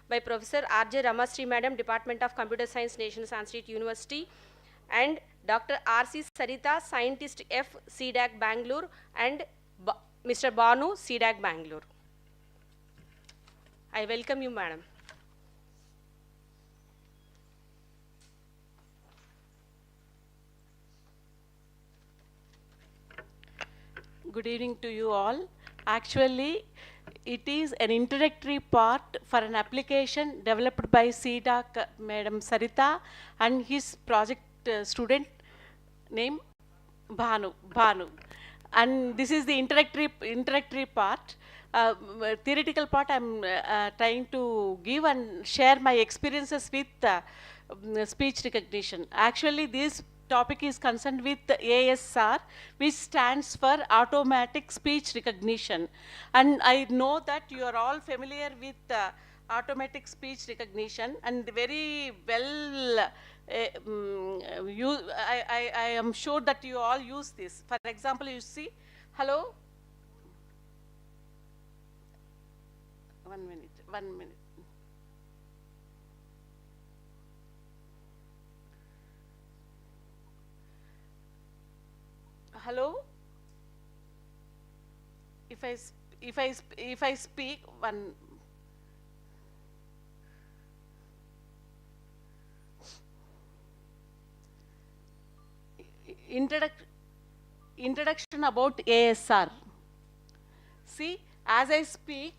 by Professor R.J. Ramasree Madam, Department of Computer Science, National Sanskrit University, and Dr. R.C. Saritha, Scientist F, C-DAC Bangalore, and Mr. Banu, C-DAC Bangalore. I welcome you, Madam. Good evening to you all. Actually, it is an introductory part for an application developed by C-DAC Madam Saritha and his project student named Banu. And this is the introductory part. Theoretical part I'm trying to give and share my experiences with speech recognition. Actually, this topic is concerned with ASR, which stands for Automatic Speech Recognition. And I know that you are all familiar with automatic speech recognition, and very well, I am sure that you all use this. For example, you see, hello? 1 minute, 1 minute. Hello? If I speak one. Introduction about ASR. See, as I speak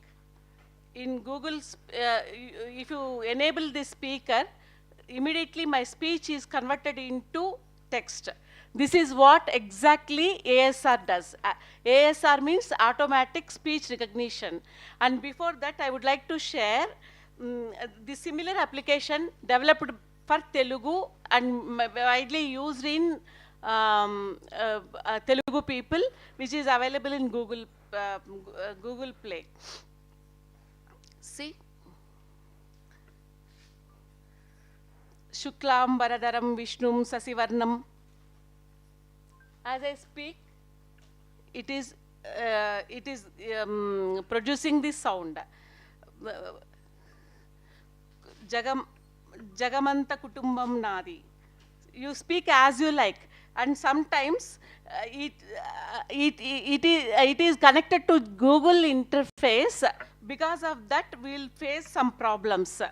in Google, if you enable the speaker, immediately my speech is converted into text. This is what exactly ASR does. ASR means automatic speech recognition. And before that, I would like to share the similar application developed for Telugu and widely used in Telugu people, which is available in Google Play. See, Shuklam Varadaram Vishnum Sasivarnam. As I speak, it is producing this sound. Jagamanta Kutumbam Nadi. You speak as you like, and sometimes it is connected to Google interface. Because of that, we will face some problems.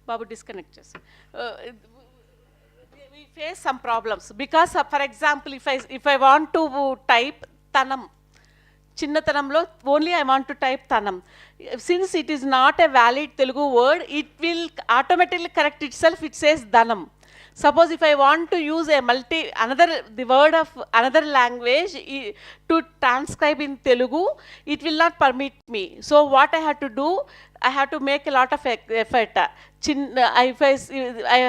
Babu, disconnect us. We face some problems because, for example, if I want to type Tanam, Chinnatanamlo, only I want to type Tanam. Since it is not a valid Telugu word, it will automatically correct itself. It says Danam. Suppose if I want to use the word of another language to transcribe in Telugu, it will not permit me. So what I have to do, I have to make a lot of effort. I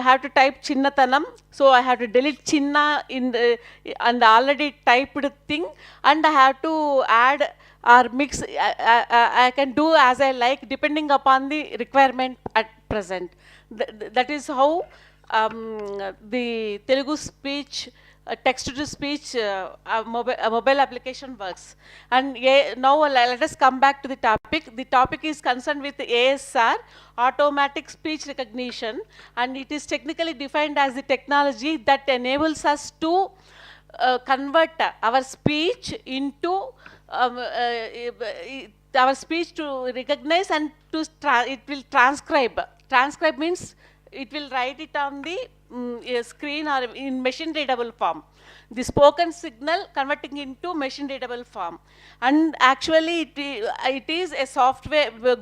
have to type Chinnatanam, so I have to delete Chinna in the already typed thing, and I have to add or mix. I can do as I like depending upon the requirement at present. That is how the Telugu speech, text-to-speech mobile application works. And now let us come back to the topic. The topic is concerned with ASR, Automatic Speech Recognition, and it is technically defined as the technology that enables us to convert our speech into our speech to recognize and to it will transcribe. Transcribe means it will write it on the screen or in machine readable form. The spoken signal converting into machine readable form. And actually it is a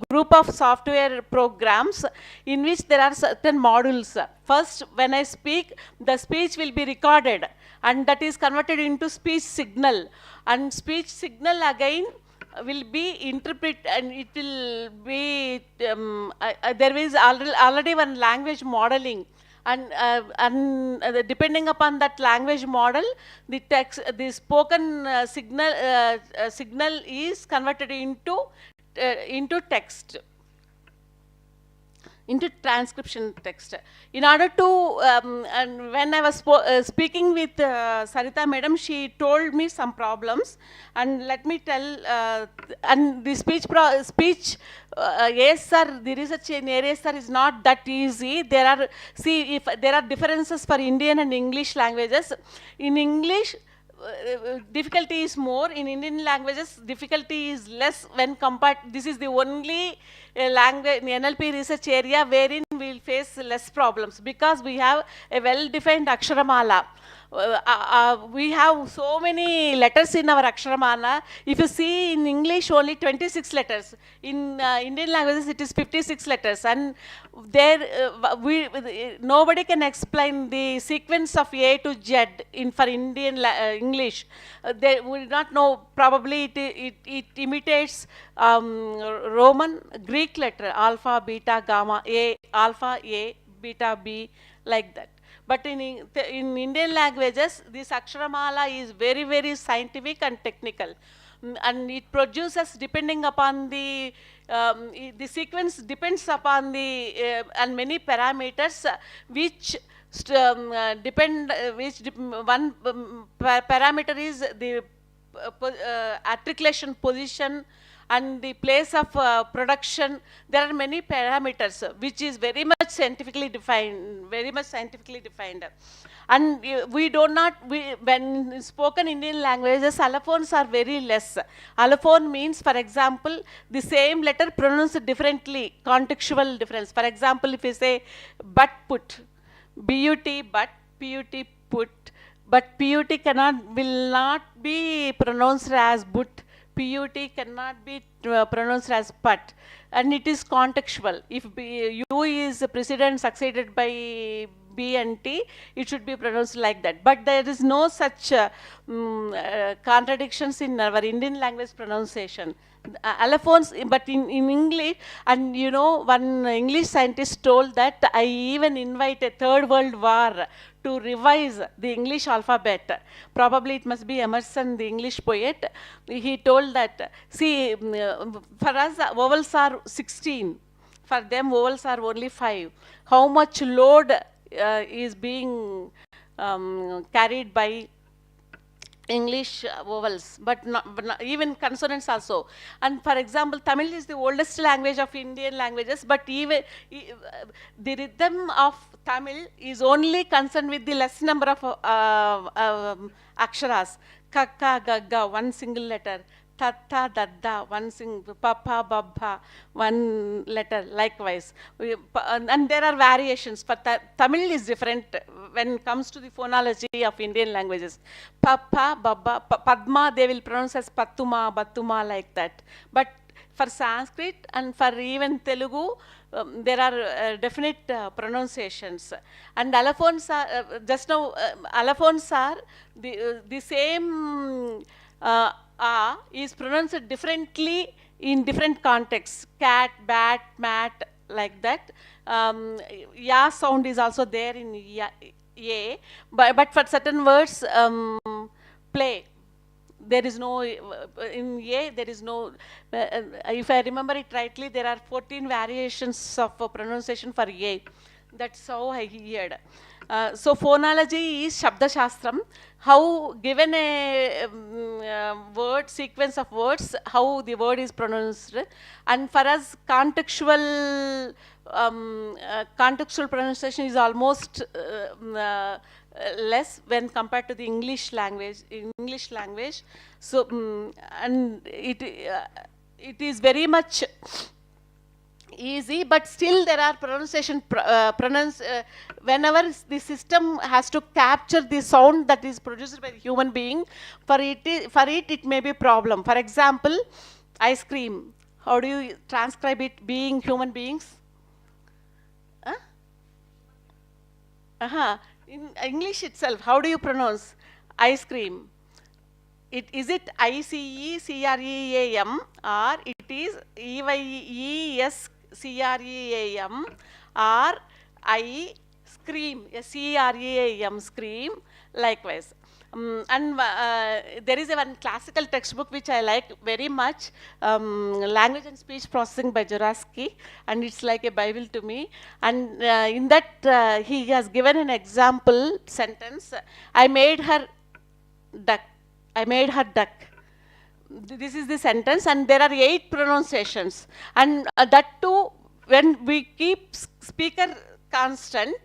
group of software programs in which there are certain modules. First, when I speak, the speech will be recorded and that is converted into speech signal. And speech signal again will be interpreted, and it will be there is already one language modeling, and depending upon that language model, the spoken signal is converted into text. Into transcription text. In order to, and when I was speaking with Saritha Madam, she told me some problems, and let me tell, and the speech yes, sir, the research in areas, sir, is not that easy. There are, see, if there are differences for Indian and English languages. In English, difficulty is more. In Indian languages, difficulty is less when compared. This is the only language NLP research area wherein we will face less problems because we have a well-defined Aksharamala. We have so many letters in our Aksharamala. If you see in English, only 26 letters. In Indian languages, it is 56 letters. And there, nobody can explain the sequence of A to Z for Indian English. They will not know. Probably it imitates Roman Greek letter, alpha, beta, gamma, A, alpha, A, beta, B, like that. But in Indian languages, this Aksharamala is very, very scientific and technical. And it produces, depending upon the sequence depends upon the, and many parameters which one parameter is the articulation position and the place of production. There are many parameters which is very much scientifically defined, And we do not, when spoken Indian languages, allophones are very less. Allophone means, for example, the same letter pronounced differently, contextual difference. For example, if you say but put, but, put, put, but put will not be pronounced as but. PUT cannot be pronounced as pat, and it is contextual. If U is preceded succeeded by B and T, it should be pronounced like that. But there is no such contradictions in our Indian language pronunciation. Allophones, but in English, and you know, one English scientist told that I even invite a third world war to revise the English alphabet. Probably it must be Emerson, the English poet. He told that, see, for us, vowels are 16. For them, vowels are only 5. How much load is being carried by English vowels, but not even consonants also. And for example, Tamil is the oldest language of Indian languages, but even the rhythm of Tamil is only concerned with the less number of aksharas. Kakka, gagga, one single letter. Tatta, dadda, one single, papa, babba, one letter, likewise. And there are variations, but Tamil is different when it comes to the phonology of Indian languages. Papa, babba, padma, they will pronounce as patuma, batuma, like that. But for Sanskrit and for even Telugu, there are definite pronunciations. And allophones are, just now, allophones are the same is pronounced differently in different contexts. Cat, bat, mat, like that. Ya sound is also there in ya, ye, but for certain words, play. There is no, in ye, there is no, if I remember it rightly, there are 14 variations of pronunciation for ye. That's how I heard. So phonology is Shabda Shastram. How, given a word, sequence of words, how the word is pronounced. And for us, contextual pronunciation is almost less when compared to the English language. So, and it is very much easy, but still there are pronunciation whenever the system has to capture the sound that is produced by the human being, for it may be a problem. For example, ice cream. How do you transcribe it being human beings? In English itself, how do you pronounce ice cream? Is it ICECREAM or it is EYESCREAM or I scream, SCREAM, scream, likewise. And there is one classical textbook which I like very much, Language and Speech Processing by Juraski, and it's like a Bible to me. And in that he has given an example sentence, I made her duck. this is the sentence, and there are 8 pronunciations, and that too, when we keep speaker constant,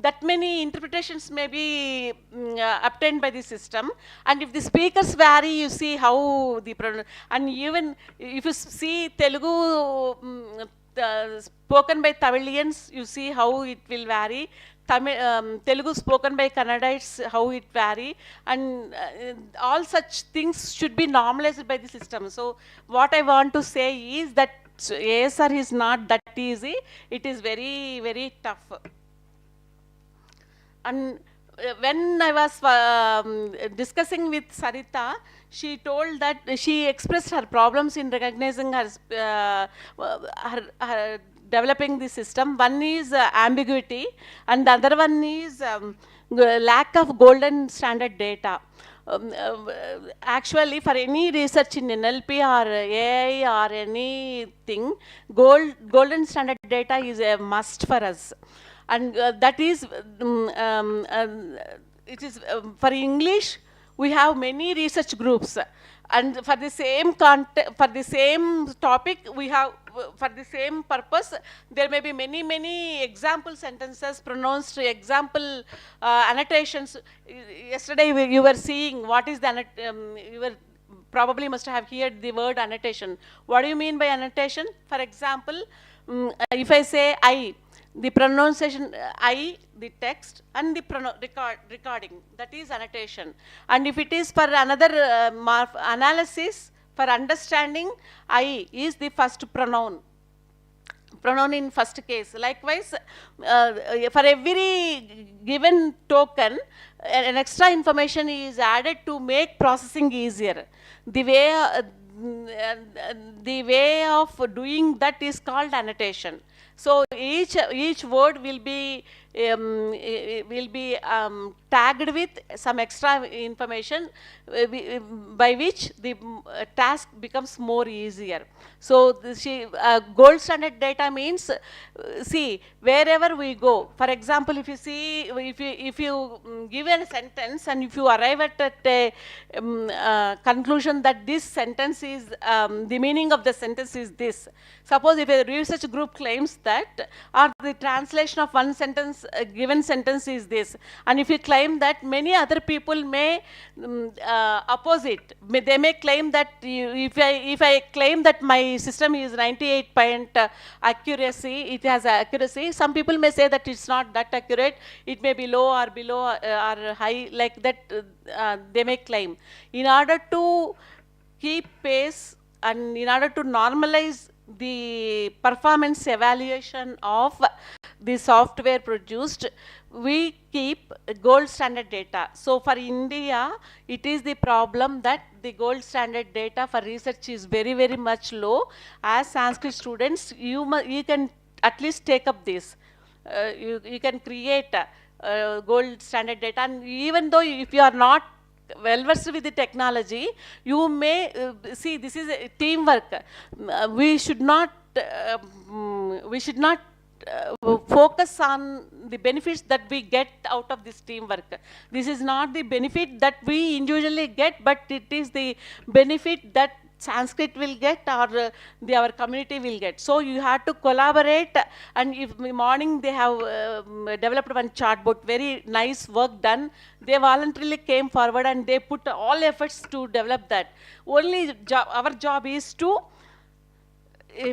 that many interpretations may be obtained by the system, and if the speakers vary, you see how the and even if you see Telugu spoken by Tamilians, you see how it will vary. Telugu spoken by Kannadites, how it vary, and all such things should be normalized by the system. So what I want to say is that ASR is not that easy. It is very, very tough. And when I was discussing with Saritha, she told that she expressed her problems in recognizing her developing the system. One is ambiguity, and the other one is lack of golden standard data. Actually, for any research in NLP or AI or anything, golden standard data is a must for us. And that is, it is for English, we have many research groups, and for the same for the same topic, we have, for the same purpose, there may be many example sentences, pronounced example annotations. Yesterday you were seeing what is the you were probably must have heard the word annotation. What do you mean by annotation? For example, if I say I, the pronunciation I, the text, and the recording, that is annotation. And if it is for another analysis, for understanding, I is the first pronoun in first case. Likewise, for every given token, an extra information is added to make processing easier. The way of doing that is called annotation. So each word will be tagged with some extra information by which the task becomes more easier. So gold standard data means, see, wherever we go, for example, if you see, if you give a sentence and if you arrive at a conclusion that this sentence is, the meaning of the sentence is this. Suppose if a research group claims that, or the translation of one sentence, a given sentence is this, and if you claim that, many other people may oppose it. They may claim that if I claim that my system is 98% accuracy, it has accuracy, some people may say that it's not that accurate, it may be low or below or high, like that they may claim. In order to keep pace and in order to normalize the performance evaluation of the software produced, we keep gold standard data. So for India, it is the problem that the gold standard data for research is very, very much low. As Sanskrit students, you can at least take up this. You can create gold standard data, and even though if you are not well versed with the technology, you may see this is a teamwork. We should not focus on the benefits that we get out of this teamwork. This is not the benefit that we individually get, but it is the benefit that Sanskrit will get, or our community will get. So you have to collaborate, and if in the morning they have developed one chatbot, very nice work done, they voluntarily came forward and they put all efforts to develop that. Only our job is to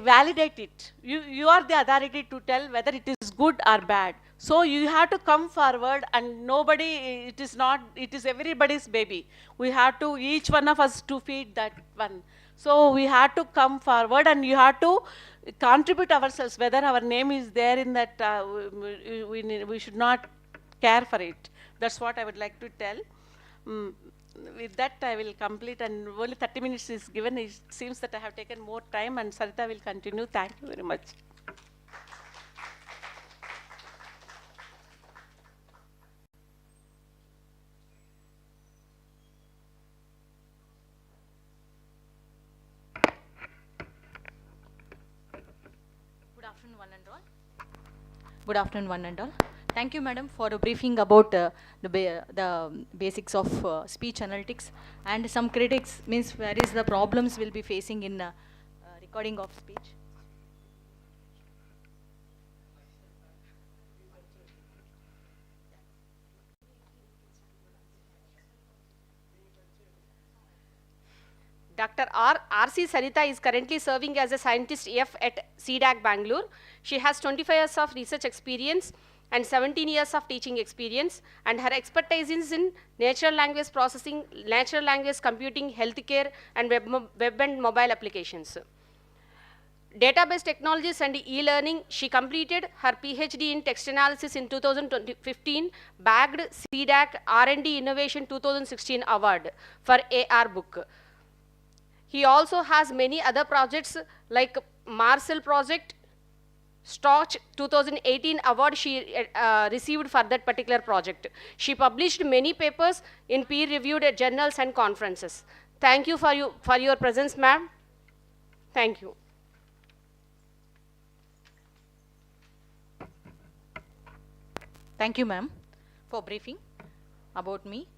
validate it. You are the authority to tell whether it is good or bad. So you have to come forward, and nobody, it is everybody's baby. We have to, each one of us, to feed that one. So we have to come forward, and you have to contribute ourselves, whether our name is there in that, we should not care for it. That's what I would like to tell. With that, I will complete, and only 30 minutes is given. It seems that I have taken more time, and Saritha will continue. Thank you very much. Good afternoon, one and all. Good afternoon, one and all. Thank you, madam, for a briefing about the basics of speech analytics, and some critics means where is the problems we'll be facing in recording of speech. Dr. R.C. Saritha is currently serving as a scientist F at C-DAC Bangalore. She has 25 years of research experience and 17 years of teaching experience, and her expertise is in natural language processing, natural language computing, healthcare, and web and mobile applications. Database technologies and e-learning. She completed her PhD in text analysis in 2015, bagged C-DAC R&D Innovation 2016 Award for AR book. He also has many other projects like Marcel project, Storch 2018 award she received for that particular project. She published many papers in peer-reviewed journals and conferences. Thank you for your presence, ma'am. Thank you. Thank you, ma'am, for briefing about me,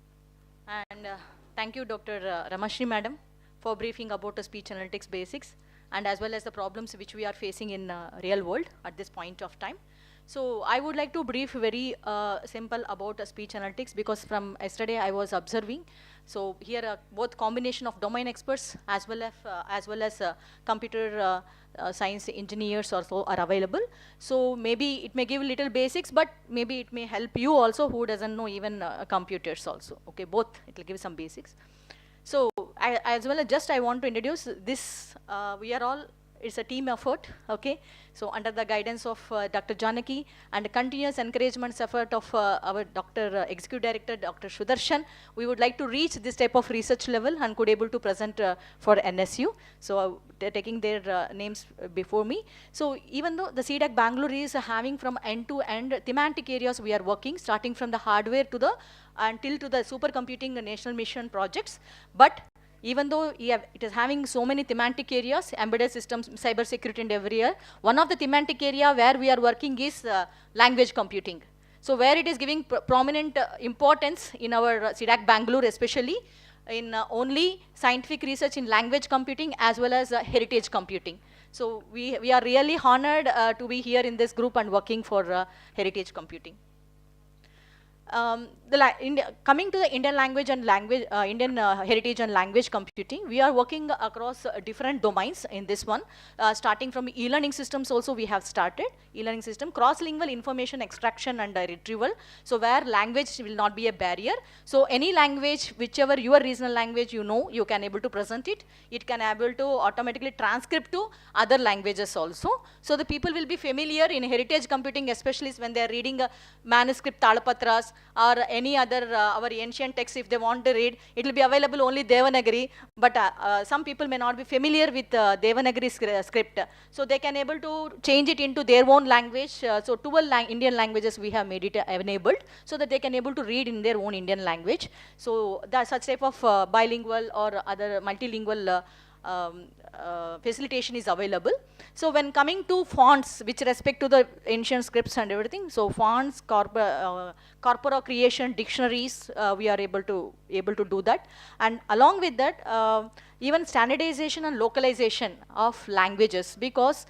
and thank you, Dr. Ramasree, madam, for briefing about the speech analytics basics, and as well as the problems which we are facing in real world at this point of time. So I would like to brief very simple about speech analytics, because from yesterday I was observing. So here both combination of domain experts as well as computer science engineers also are available. So maybe it may give little basics, but maybe it may help you also who doesn't know even computers also. Okay, both it will give some basics. So as well as just I want to introduce this, we are all, it's a team effort, okay? So under the guidance of Dr. Janaki and continuous encouragement effort of our Executive Director, Dr. Sudarshan, we would like to reach this type of research level and could able to present for NSU. So they're taking their names before me. So even though the C-DAC Bangalore is having from end to end thematic areas we are working, starting from the hardware to the until to the supercomputing national mission projects, but even though it is having so many thematic areas, embedded systems, cyber security and every year, one of the thematic area where we are working is language computing. So where it is giving prominent importance in our C-DAC Bangalore, especially in only scientific research in language computing as well as heritage computing. So we are really honored to be here in this group and working for heritage computing. Coming to the Indian language and Indian heritage and language computing, we are working across different domains in this one. Starting from e-learning systems also we have started, e-learning system, cross-lingual information extraction and retrieval. So where language will not be a barrier. So any language, whichever your regional language you know, you can able to present it. It can able to automatically transcript to other languages also. So the people will be familiar in heritage computing, especially when they are reading a manuscript Talapatras, or any other our ancient text. If they want to read, it will be available only Devanagari, but some people may not be familiar with Devanagari script, so they can able to change it into their own language. So 12 Indian languages we have made it enabled, so that they can able to read in their own Indian language. So that such type of bilingual or other multilingual facilitation is available. So when coming to fonts, which respect to the ancient scripts and everything, so fonts, corpora creation, dictionaries, we are able to do that. And along with that, even standardization and localization of languages, because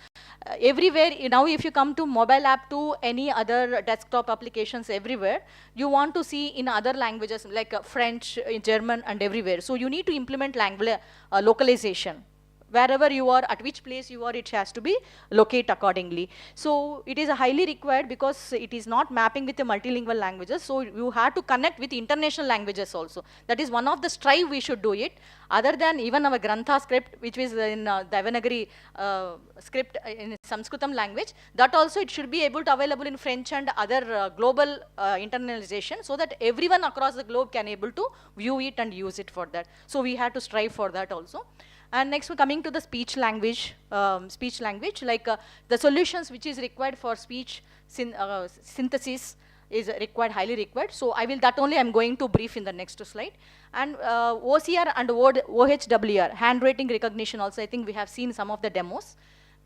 everywhere, now if you come to mobile app to any other desktop applications everywhere, you want to see in other languages like French, German and everywhere. So you need to implement language localization. Wherever you are, at which place you are, it has to be locate accordingly. So it is highly required because it is not mapping with the multilingual languages. So you have to connect with international languages also. That is one of the strive we should do it. Other than even our Grantha script, which is in Devanagari script in Sanskritam language, that also it should be able to available in French and other global internalization, so that everyone across the globe can able to view it and use it for that. So we have to strive for that also. And next we're coming to the speech language, like the solutions which is required for speech synthesis is required, highly required. So I will, that only I'm going to brief in the next slide. And OCR and OHWR, handwriting recognition also, I think we have seen some of the demos.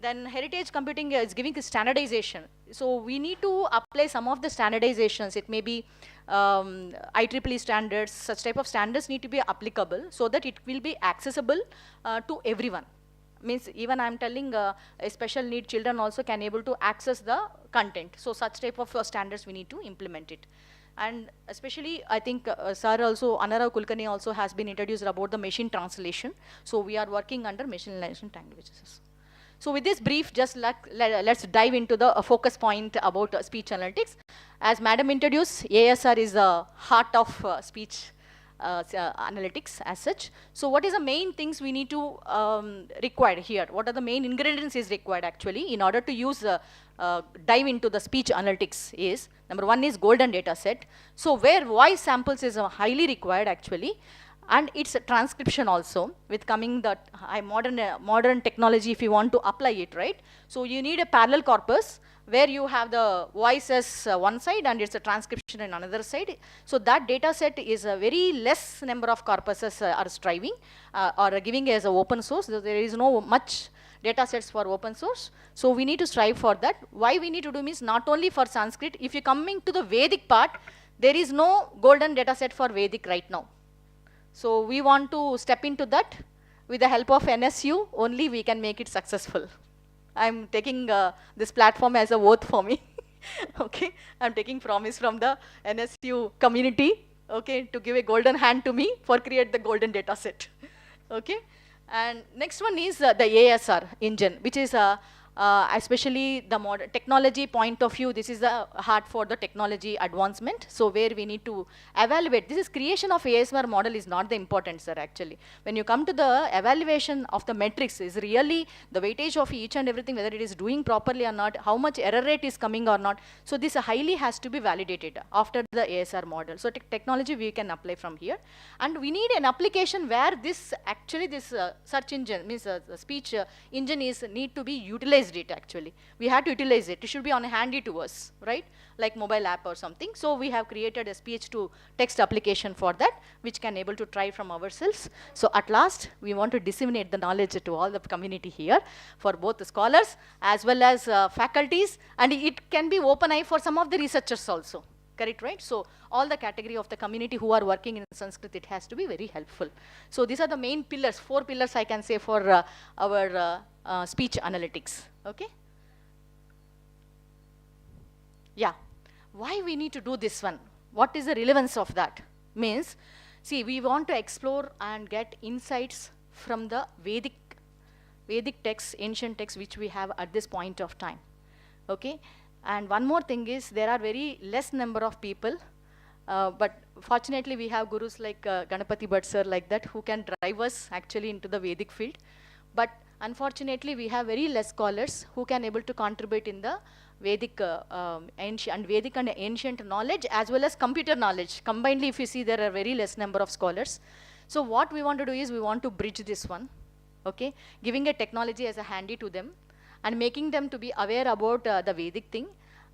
Then heritage computing is giving standardization. So we need to apply some of the standardizations. It may be IEEE standards, such type of standards need to be applicable so that it will be accessible to everyone. Means even I'm telling special need children also can able to access the content. So such type of standards we need to implement it. And especially I think sir also, Anara Kulkarni also has been introduced about the machine translation. So we are working under machine translation languages. So with this brief, just let's dive into the focus point about speech analytics. As madam introduced, ASR is the heart of speech analytics as such. So what is the main things we need to require here? What are the main ingredients is required actually in order to use dive into the speech analytics is, number one is golden data set. So where voice samples is highly required actually. And it's a transcription also with coming the modern technology if you want to apply it, right? So you need a parallel corpus where you have the voices one side and it's a transcription on another side. So that data set is a very less number of corpuses are striving or giving as an open source. So there is no much data sets for open source. So we need to strive for that. Why we need to do means not only for Sanskrit, if you're coming to the Vedic part, there is no golden data set for Vedic right now. So we want to step into that. With the help of NSU, only we can make it successful. I'm taking this platform as a oath for me. Okay, I'm taking promise from the NSU community, okay, to give a golden hand to me for create the golden data set. Okay, and next one is the ASR engine, which is especially the modern technology point of view. This is the heart for the technology advancement. So where we need to evaluate, this is creation of ASR model is not the important, sir, actually. When you come to the evaluation of the metrics is really the weightage of each and everything, whether it is doing properly or not, how much error rate is coming or not. So this highly has to be validated after the ASR model. So technology we can apply from here. And we need an application where this actually this search engine means speech engine is need to be utilized it actually. We have to utilize it. It should be on handy to us, right? Like mobile app or something. So we have created a speech to text application for that, which can able to try from ourselves. So at last, we want to disseminate the knowledge to all the community here for both the scholars as well as faculties, and it can be open eye for some of the researchers also. Correct, right? So all the category of the community who are working in Sanskrit, it has to be very helpful. So these are the main pillars, 4 pillars I can say for our speech analytics. Okay? Yeah. Why we need to do this one? What is the relevance of that? Means, see, we want to explore and get insights from the Vedic texts, ancient texts, which we have at this point of time. Okay? And one more thing is, there are very less number of people, but fortunately we have gurus like Ganapati Bhatt sir like that who can drive us actually into the Vedic field. But unfortunately we have very less scholars who can able to contribute in the Vedic, Vedic and ancient knowledge as well as computer knowledge. Combinedly, if you see, there are very less number of scholars. So what we want to do is we want to bridge this one, okay, giving a technology as a handy to them, and making them to be aware about the Vedic thing.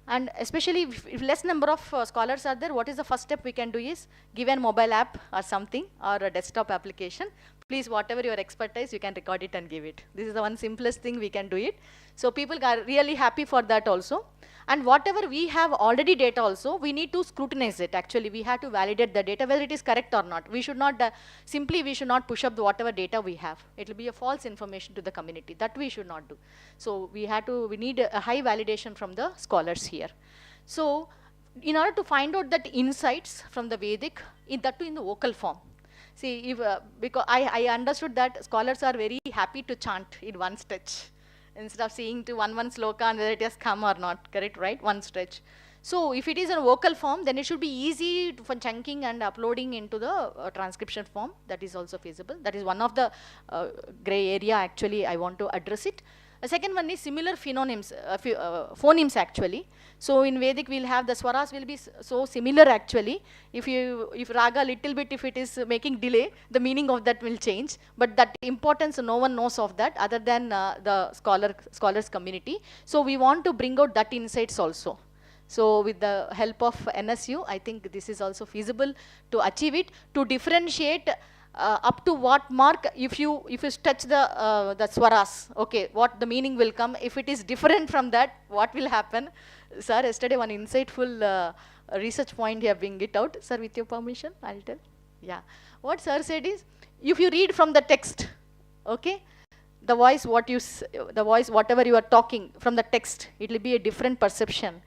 And especially if less number of scholars are there, what is the first step we can do is give a mobile app or something or a desktop application. Please, whatever your expertise, you can record it and give it. This is the one simplest thing we can do it. So people are really happy for that also. And whatever we have already data also, we need to scrutinize it. Actually, we have to validate the data, whether it is correct or not. We should not, we should not push up whatever data we have. It will be a false information to the community. That we should not do. So we need a high validation from the scholars here. So in order to find out that insights from the Vedic, that too in the vocal form. See, if, because I understood that scholars are very happy to chant in one stretch, instead of seeing to one sloka and whether it has come or not, correct, right? One stretch. So if it is in vocal form, then it should be easy for chunking and uploading into the transcription form. That is also feasible. That is one of the gray area actually I want to address it. The second one is similar phonemes, phonemes actually. So in Vedic we'll have the swaras will be so similar actually. If raga little bit, if it is making delay, the meaning of that will change. But that importance, no one knows of that other than the scholars community. So we want to bring out that insights also. So with the help of NSU, I think this is also feasible to achieve it, to differentiate up to what mark, if you touch the swaras, okay, what the meaning will come. If it is different from that, what will happen? Sir, yesterday one insightful research point here bring it out. Sir, with your permission, I'll tell. Yeah, what sir said is, if you read from the text, okay, the voice the voice whatever you are talking from the text, it will be a different perception.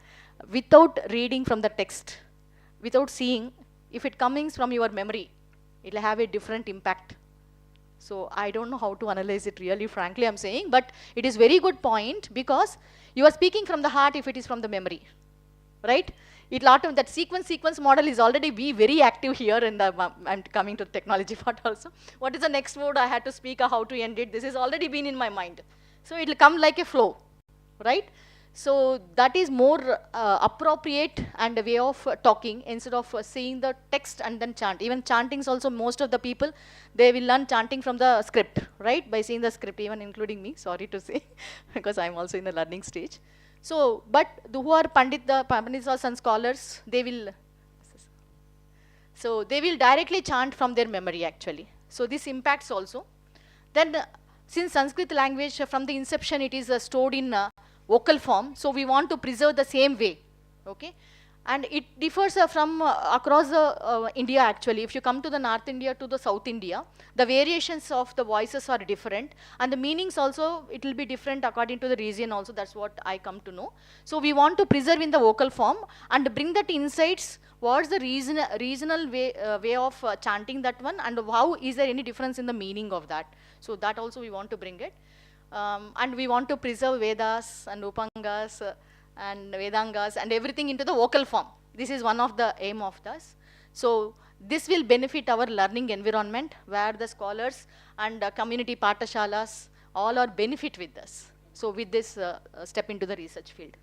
Without reading from the text, without seeing, if it comes from your memory, it will have a different impact. So I don't know how to analyze it really, frankly I'm saying, but it is very good point, because you are speaking from the heart if it is from the memory, right? It lot of that sequence model is already be very active here in the, I'm coming to the technology part also. What is the next word I had to speak, or how to end it? This has already been in my mind. So it will come like a flow, right? So that is more appropriate and a way of talking, instead of seeing the text and then chant. Even chantings also, most of the people, they will learn chanting from the script, right? By seeing the script, even including me, sorry to say, because I'm also in the learning stage. So, but who are Pandits and scholars, they will directly chant from their memory actually. So this impacts also. Then since Sanskrit language from the inception, it is stored in vocal form, so we want to preserve the same way, okay? And it differs from across India actually. If you come to the North India to the South India, the variations of the voices are different, and the meanings also, it will be different according to the region also. That's what I come to know. So we want to preserve in the vocal form and bring that insights. What's the regional way of chanting that one, and how is there any difference in the meaning of that? So that also we want to bring it. And we want to preserve Vedas and Upangas and Vedangas and everything into the vocal form. This is one of the aim of this. So this will benefit our learning environment, where the scholars and community patashalas all are benefit with this. So with this step into the research field.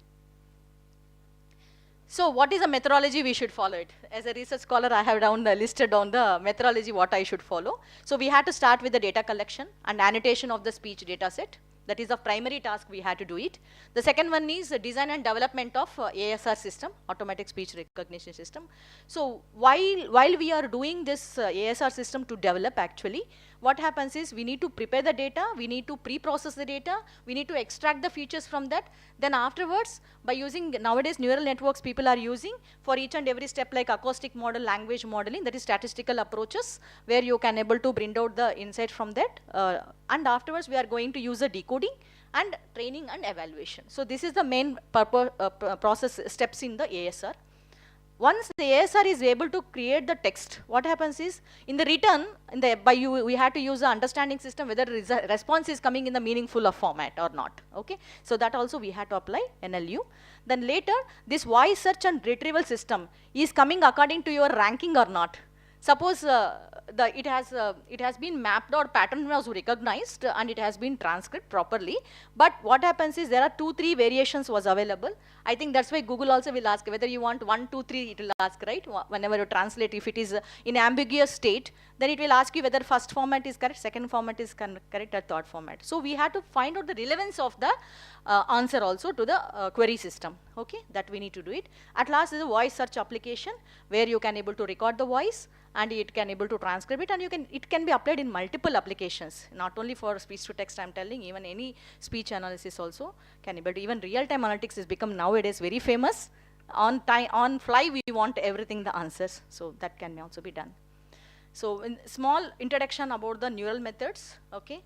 So what is the methodology we should follow it? As a research scholar, I have listed down the methodology what I should follow. So we had to start with the data collection and annotation of the speech data set. That is the primary task we had to do it. The second one is the design and development of ASR system, automatic speech recognition system. So while we are doing this ASR system to develop actually, what happens is we need to prepare the data, we need to pre-process the data, we need to extract the features from that. Then afterwards, by using nowadays neural networks people are using for each and every step, like acoustic model, language modeling, that is statistical approaches, where you can able to bring out the insight from that. And afterwards we are going to use the decoding and training and evaluation. So this is the main process steps in the ASR. Once the ASR is able to create the text, what happens is, in the return, we had to use the understanding system whether response is coming in the meaningful format or not, okay? So that also we had to apply NLU. Then later, this voice search and retrieval system is coming according to your ranking or not. Suppose it has been mapped or pattern was recognized and it has been transcribed properly. But what happens is there are 2-3 variations was available. I think that's why Google also will ask whether you want 1, 2, 3, it will ask, right? Whenever you translate, if it is in ambiguous state, then it will ask you whether first format is correct, second format is correct, or third format. So we have to find out the relevance of the answer also to the query system, okay? That we need to do it. At last is a voice search application, where you can able to record the voice and it can able to transcribe it, and it can be applied in multiple applications, not only for speech to text, I'm telling, even any speech analysis also can able to. Even real-time analytics has become nowadays very famous. On fly we want everything the answers, so that can also be done. So in small introduction about the neural methods, okay.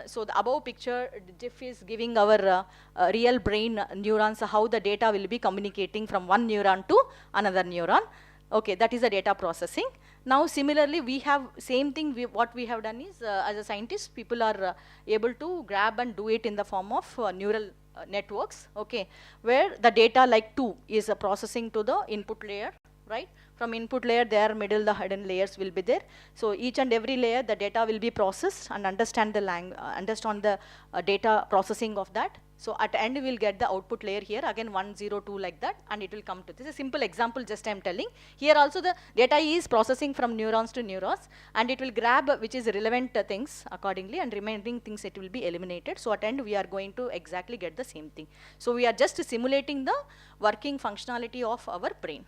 So the above picture, Jeff is giving our real brain neurons, how the data will be communicating from one neuron to another neuron. Okay, that is the data processing. Now similarly, we have same thing, what we have done is, as a scientist, people are able to grab and do it in the form of neural networks, okay, where the data like 2 is processing to the input layer, right? From input layer, there middle, the hidden layers will be there. So each and every layer, the data will be processed and understand the data processing of that. So at the end, we will get the output layer here, again 1, 0, 2 like that, and it will come to this. Is a simple example, just I am telling. Here also the data is processing from neurons to neurons, and it will grab which is relevant things accordingly, and remaining things it will be eliminated. So at the end, we are going to exactly get the same thing. So we are just simulating the working functionality of our brain.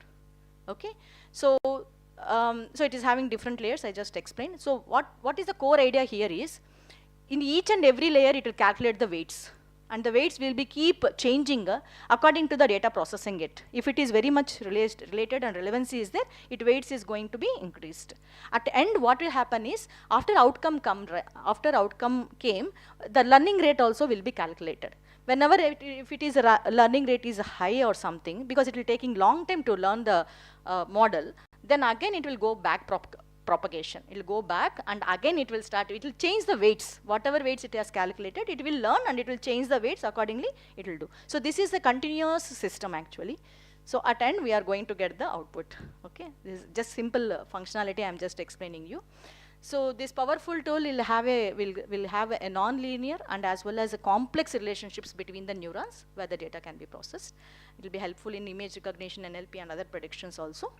Okay, so so it is having different layers, I just explained. So what is the core idea here is, in each and every layer it will calculate the weights. And the weights will be keep changing according to the data processing it. If it is very much related and relevancy is there, it weights is going to be increased. At the end, what will happen is, after outcome came, the learning rate also will be calculated. Whenever if it is learning rate is high or something, because it will taking long time to learn the model, then again it will go back propagation. It will go back and again it will start, it will change the weights. Whatever weights it has calculated, it will learn and it will change the weights accordingly, it will do. So this is a continuous system actually. So at end we are going to get the output. Okay, this is just simple functionality I am just explaining you. So this powerful tool will have a non-linear and as well as a complex relationships between the neurons where the data can be processed. It will be helpful in image recognition, NLP and other predictions also.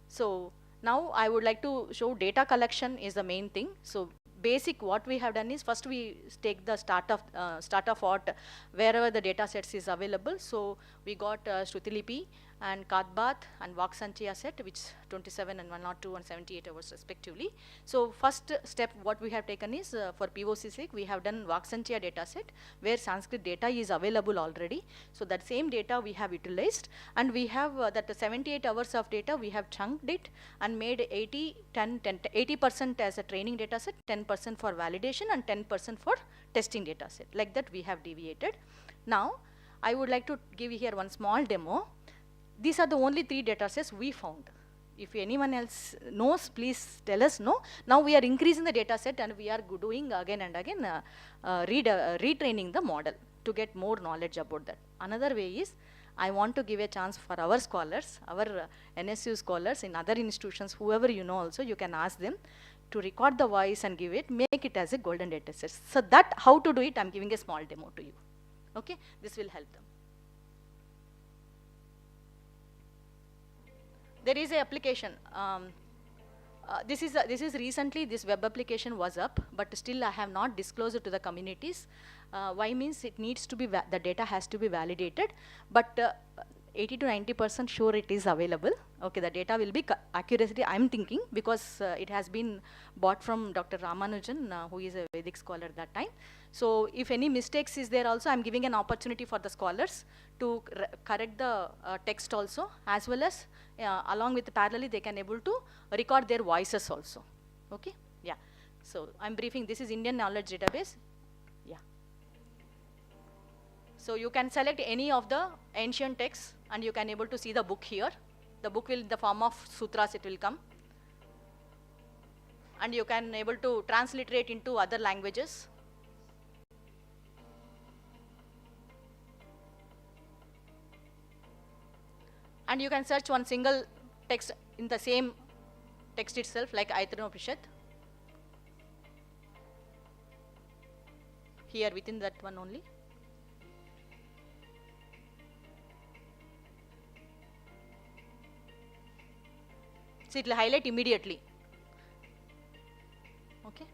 So now I would like to show data collection is the main thing. So basic what we have done is, first we take the start of what wherever the data sets is available. So we got Shrutilippi and Kadbath and Vaksanchya set, which 27 and 102 and 78 hours respectively. So first step what we have taken is for POC sake we have done Vaksanchya data set where Sanskrit data is available already. So that same data we have utilized, and we have that 78 hours of data we have chunked it and made 80% as a training data set, 10% for validation and 10% for testing data set. Like that we have deviated. Now I would like to give you here one small demo. These are the only 3 data sets we found. If anyone else knows, please tell us. No. Now we are increasing the data set and we are doing again and again retraining the model to get more knowledge about that. Another way is, I want to give a chance for our scholars, our NSU scholars in other institutions, whoever you know also, you can ask them to record the voice and give it, make it as a golden data set. So that how to do it, I'm giving a small demo to you. Okay, this will help them. There is an application. This is recently this web application was up, but still I have not disclosed it to the communities. Why means it needs to be the data has to be validated, but 80 to 90% sure it is available. Okay, the data will be accuracy. I'm thinking because it has been bought from Dr. Ramanujan, who is a Vedic scholar at that time. So if any mistakes is there also, I'm giving an opportunity for the scholars to correct the text also, as well as along with parallelly they can able to record their voices also. Okay, yeah. So I'm briefing. This is Indian Knowledge Database. Yeah. So you can select any of the ancient texts and you can able to see the book here. The book will in the form of sutras it will come. And you can able to transliterate into other languages. And you can search one single text in the same text itself, like Aitanopishat. Here within that one only. So it will highlight immediately. Okay.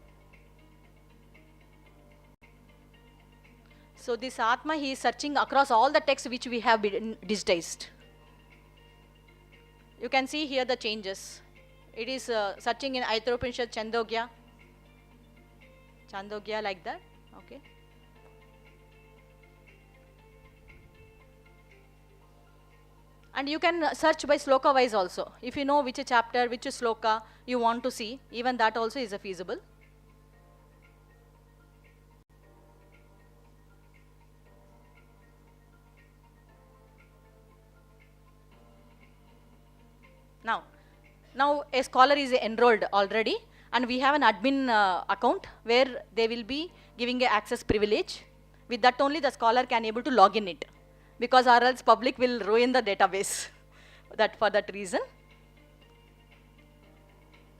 So this Atma, he is searching across all the text which we have digitized. You can see here the changes. It is searching in Aitanopishat, Chandogya like that. Okay. And you can search by sloka wise also. If you know which chapter, which sloka you want to see, even that also is feasible. Now a scholar is enrolled already, and we have an admin account where they will be giving a access privilege. With that only the scholar can able to log in it, because or else public will ruin the database. That for that reason.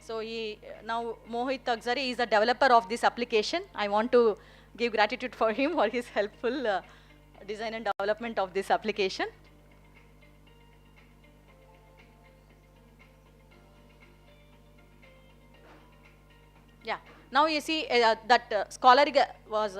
So now Mohit Agzari is the developer of this application. I want to give gratitude for him for his helpful design and development of this application. Yeah, now you see that scholar was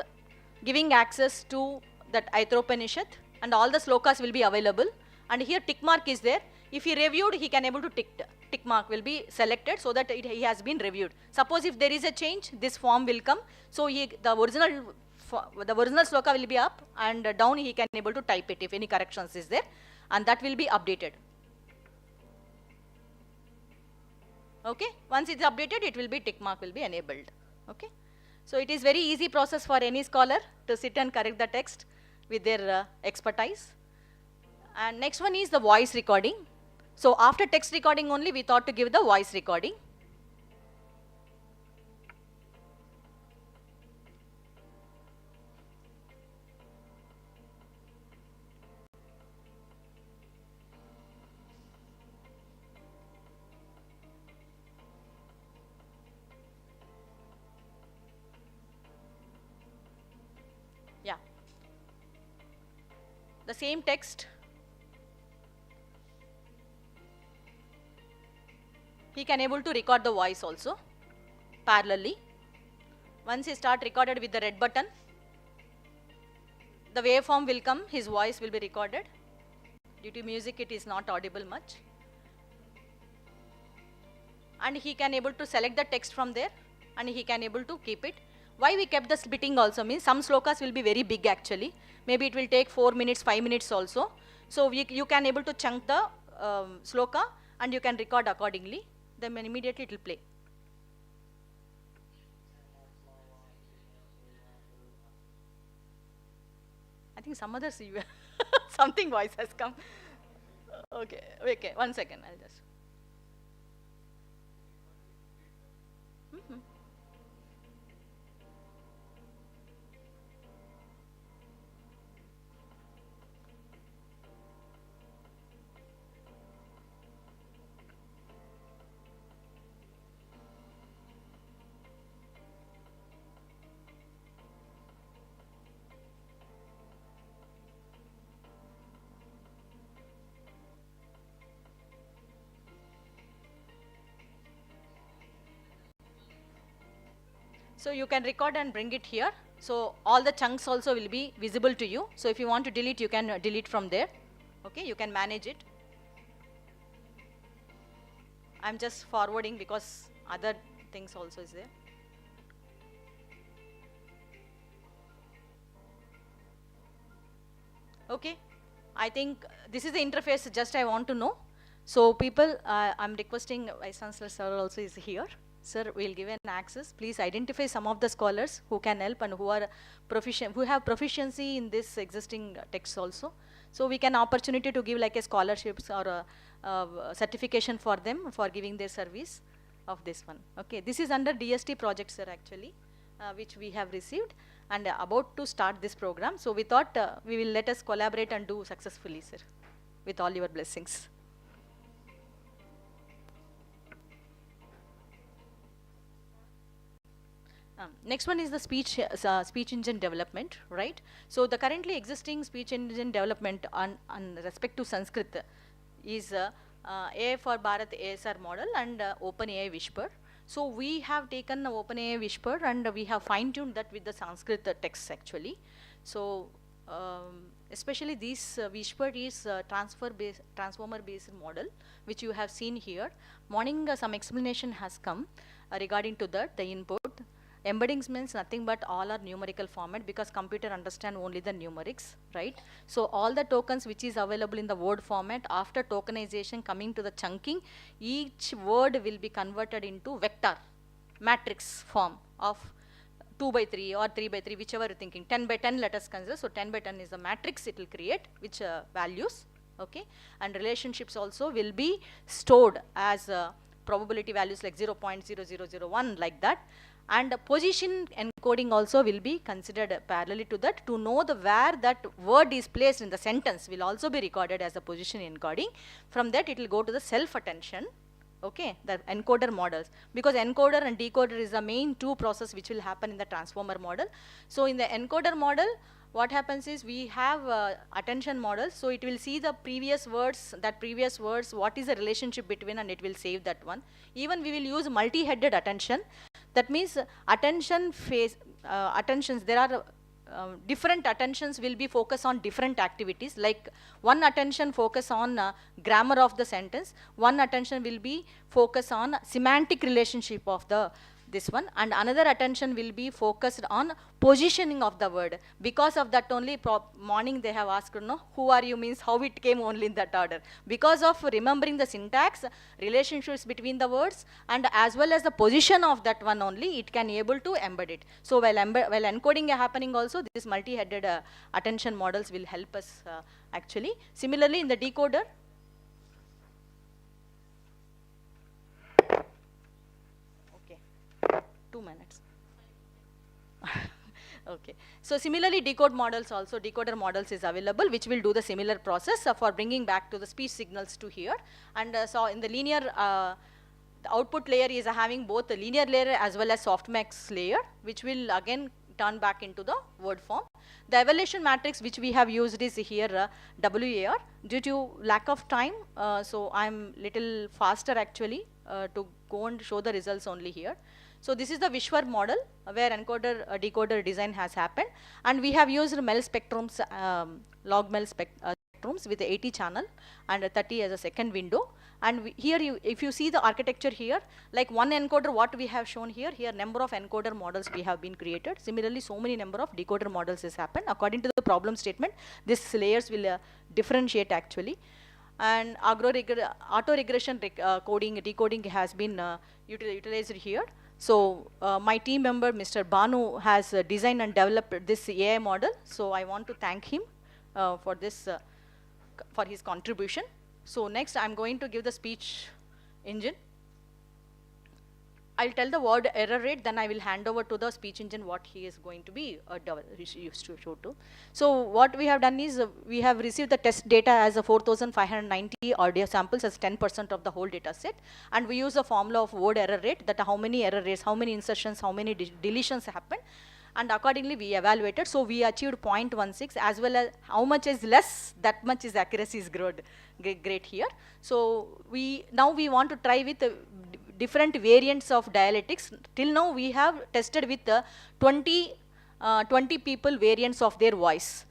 giving access to that Aitanopishat, and all the slokas will be available. And here tick mark is there. If he reviewed, he can able to tick. tick mark will be selected so that he has been reviewed. Suppose if there is a change, this form will come. So the original sloka will be up, and down he can able to type it if any corrections is there, and that will be updated. Okay, once it's updated, it will be tick mark will be enabled. Okay, so it is very easy process for any scholar to sit and correct the text with their expertise. And next one is the voice recording. So after text recording only, we thought to give the voice recording. Yeah. The same text. He can able to record the voice also parallelly. Once he start recorded with the red button, the waveform will come, his voice will be recorded. Due to music, it is not audible much. And he can able to select the text from there, and he can able to keep it. Why we kept the splitting also means some slokas will be very big actually. Maybe it will take 4 minutes, 5 minutes also. So you can able to chunk the sloka and you can record accordingly. Then immediately it will play. I think some others something voice has come. Okay, 1 second, I'll just. So you can record and bring it here. So all the chunks also will be visible to you. So if you want to delete, you can delete from there. Okay, you can manage it. I'm just forwarding because other things also is there. Okay, I think this is the interface just I want to know. So people, I'm requesting Vice Chancellor sir also is here. Sir, we'll give an access. Please identify some of the scholars who can help and who are proficient, who have proficiency in this existing text also. So we can opportunity to give like a scholarships or a certification for them for giving their service of this one. Okay, this is under DST project, sir, actually, which we have received and about to start this program. So we thought we will let us collaborate and do successfully, sir, with all your blessings. Next one is the speech engine development, right? So the currently existing speech engine development on respect to Sanskrit is AI for Bharat ASR model and OpenAI Whisper. So we have taken OpenAI Whisper and we have fine-tuned that with the Sanskrit text actually. So especially this Whisper is transformer-based model, which you have seen here. Morning some explanation has come regarding to that, the input. Embeddings means nothing but all are numerical format because computer understand only the numerics, right? So all the tokens which is available in the word format, after tokenization coming to the chunking, each word will be converted into vector matrix form of 2 by 3 or 3 by 3, whichever you're thinking. 10 by 10 let us consider. So 10 by 10 is the matrix it will create, which values, okay? And relationships also will be stored as probability values like 0.0001 like that. And position encoding also will be considered parallel to that. To know the where that word is placed in the sentence will also be recorded as a position encoding. From that it will go to the self-attention, okay, the encoder models. Because encoder and decoder is the main two process which will happen in the transformer model. So in the encoder model, what happens is we have attention models. So it will see the previous words, what is the relationship between, and it will save that one. Even we will use multi-headed attention. That means attentions, there are different attentions will be focused on different activities, like one attention focus on grammar of the sentence, one attention will be focus on semantic relationship of the this one, and another attention will be focused on positioning of the word. Because of that only morning they have asked, no, who are you means how it came only in that order. Because of remembering the syntax, relationships between the words, and as well as the position of that one only, it can able to embed it. So while encoding happening also, this multi-headed attention models will help us actually. Similarly in the decoder, okay, 2 minutes. Okay, so similarly decoder models is available, which will do the similar process for bringing back to the speech signals to here. And so in the linear, the output layer is having both the linear layer as well as softmax layer, which will again turn back into the word form. The evaluation matrix which we have used is here WAR. Due to lack of time, so I'm little faster actually to go and show the results only here. So this is the Vishwar model where encoder decoder design has happened, and we have used MEL spectrums, log MEL spectrums with 80 channel and 30 as a second window. And here if you see the architecture here, like one encoder what we have shown here, number of encoder models we have been created. Similarly, so many number of decoder models has happened. According to the problem statement, these layers will differentiate actually. And auto regression decoding has been utilized here. So my team member, Mr. Banu, has designed and developed this AI model. So I want to thank him for this, for his contribution. So next, I'm going to give the speech engine. I'll tell the word error rate, then I will hand over to the speech engine what he is going to be used to show to. So what we have done is we have received the test data as a 4,590 audio samples as 10% of the whole data set, and we use the formula of word error rate, that how many error rates, how many insertions, how many deletions happen, and accordingly we evaluated. So we achieved 0.16, as well as how much is less, that much is accuracy is great here. So now we want to try with different variants of dialectics. Till now we have tested with 20 people variants of their voice.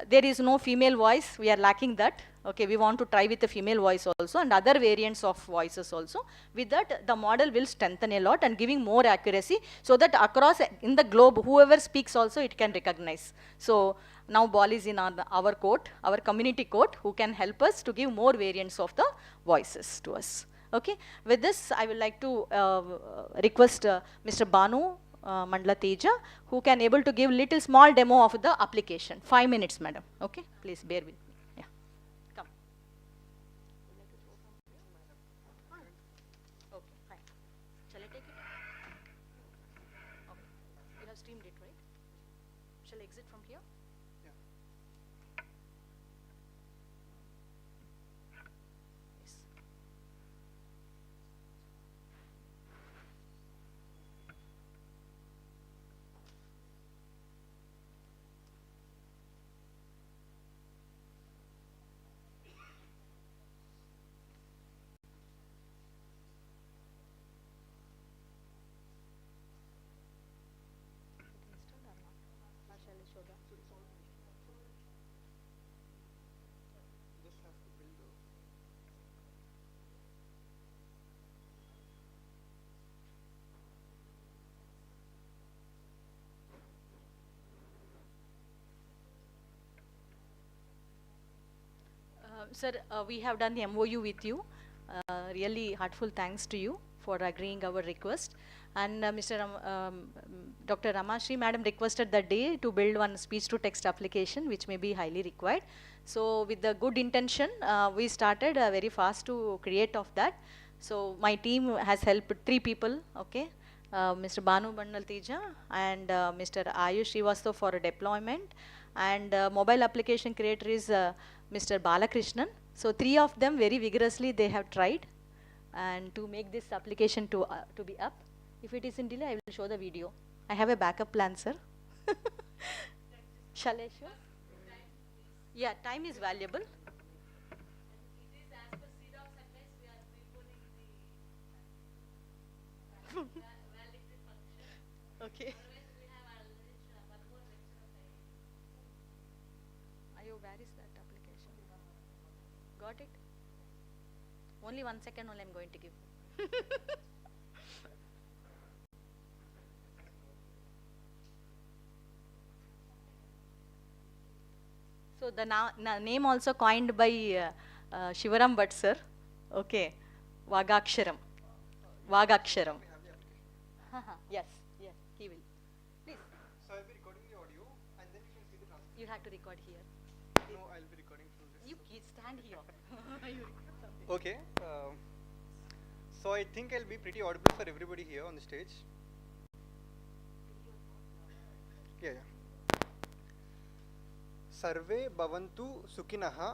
There is no female voice, we are lacking that. Okay, we want to try with the female voice also and other variants of voices also. With that, the model will strengthen a lot and giving more accuracy, so that across in the globe, whoever speaks also it can recognize. So now ball is in our court, our community court, who can help us to give more variants of the voices to us. Okay, with this I would like to request Mr. Banu Mandla Teja, who can able to give little small demo of the application. 5 minutes, madam. Okay, please bear with me. Yeah, come. Okay, fine. Shall I take it? Okay. You have streamed it, right? Shall I exit from here? Yes. Sir, we have done the MOU with you. Really heartful thanks to you for agreeing our request. And Dr. Ramasree madam requested that day to build one speech-to-text application, which may be highly required. So with the good intention, we started very fast to create of that. So my team has helped 3 people, okay? Mr. Banu Bandal Teja and Mr. Ayush Srivastava for deployment, and mobile application creator is Mr. Balakrishnan. So 3 of them very vigorously they have tried and to make this application to be up. If it is in delay, I will show the video. I have a backup plan, sir. Shall I show? Yeah, time is valuable. Okay. got it? Only 1 second only I'm going to give. So the name also coined by Shivaram Bhatt sir. Okay, Vagaksharam. Vagaksharam. Yes, yes, he will. Please, So I'll be recording the audio and then you can see the transcript. you have to record here. No, I'll be recording from this. You stand here. You record something. Okay. So I think I'll be pretty audible for everybody here on the stage. Yeah, yeah. Sarve bhavantu sukinaha,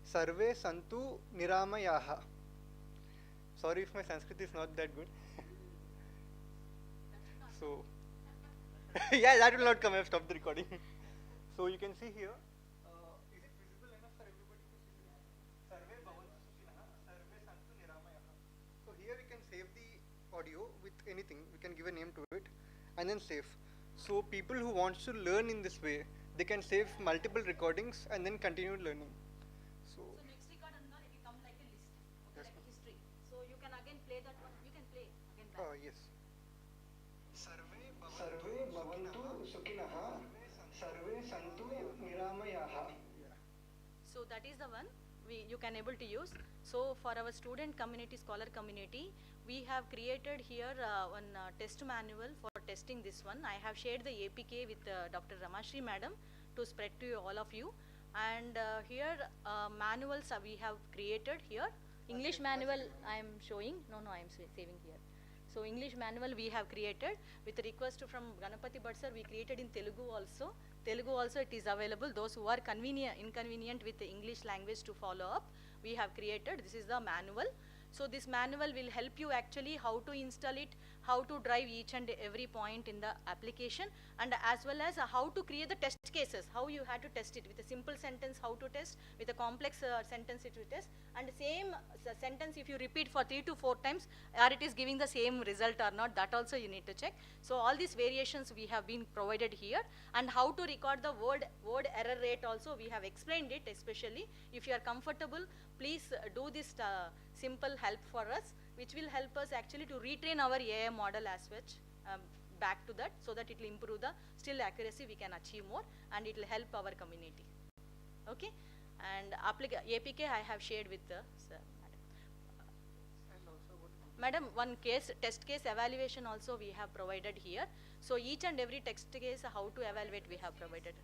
sarve santu niramayaha. Sorry if my Sanskrit is not that good. So, yeah, that will not come. I've stopped the recording. So you can see here. Is it visible enough for everybody to see? Sarve bhavantu sukinaha, sarve santu niramayaha. So here we can save the audio with anything. We can give a name to it and then save. So people who want to learn in this way, they can save multiple recordings and then continue learning. So Next record and all, it will come like a list, okay, Yes, like a history. So you can again play that one. You can play again back. yes. Sarve bhavantu sukinaha, sarve santu niramayaha. So that is the one you can able to use. So for our student community, scholar community, we have created here one test manual for testing this one. I have shared the APK with Dr. Ramasree madam to spread to all of you. And here manuals we have created here. English manual I am showing. No, I am saving here. So English manual we have created with a request from Ganapati Bhatt sir. We created in Telugu also. Telugu also it is available. Those who are inconvenient with the English language to follow up, we have created. This is the manual. So this manual will help you actually how to install it, how to drive each and every point in the application, and as well as how to create the test cases, how you had to test it with a simple sentence, how to test, with a complex sentence it will test, and same sentence if you repeat for 3 to 4 times, or it is giving the same result or not, that also you need to check. So all these variations we have been provided here, and how to record the word error rate also we have explained it. Especially if you are comfortable, please do this simple help for us, which will help us actually to retrain our AI model as such back to that, so that it will improve the still accuracy we can achieve more, and it will help our community. Okay, and APK I have shared with the sir, madam. One test case evaluation also we have provided here. So each and every test case how to evaluate we have provided.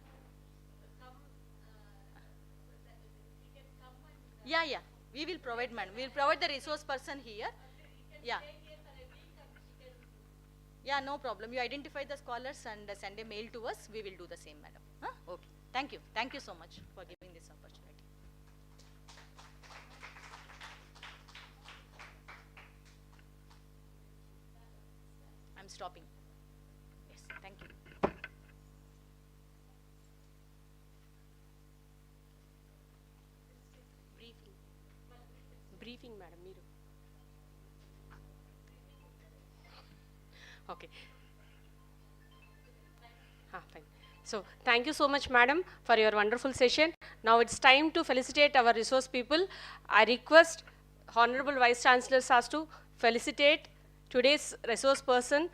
Yeah, we will provide, madam. We will provide the resource person here. Yeah, no problem. You identify the scholars and send a mail to us. We will do the same, madam. Okay. Thank you so much for giving this opportunity. I'm stopping. Yes, thank you. Briefing, madam. Meeru. Okay. Fine. So thank you so much, madam, for your wonderful session. Now it's time to felicitate our resource people. I request Honorable Vice Chancellor Sas to felicitate today's resource person,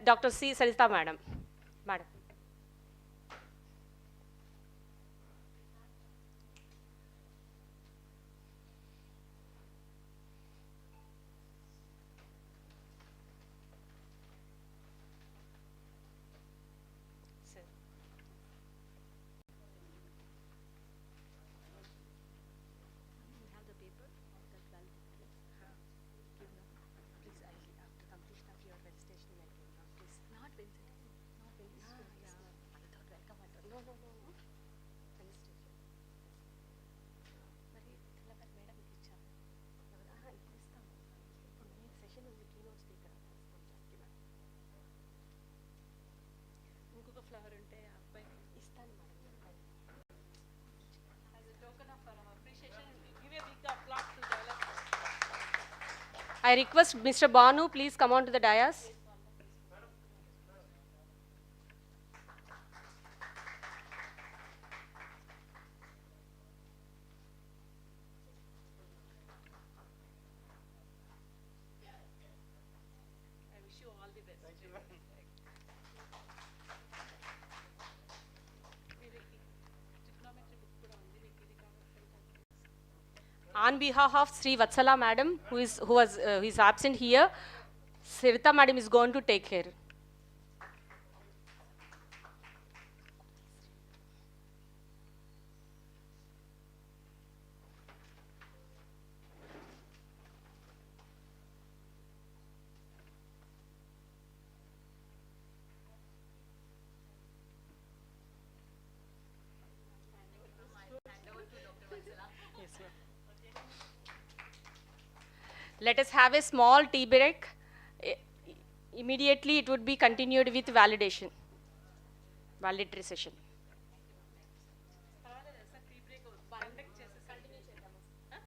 Dr. C. Saritha, madam. Madam. I request Mr. Banu, please come on to the dais. On behalf of Sri Vatsala madam, who is absent here, Saritha madam is going to take care. Let us have a small tea break. Immediately it would be continued with validation, validatory session.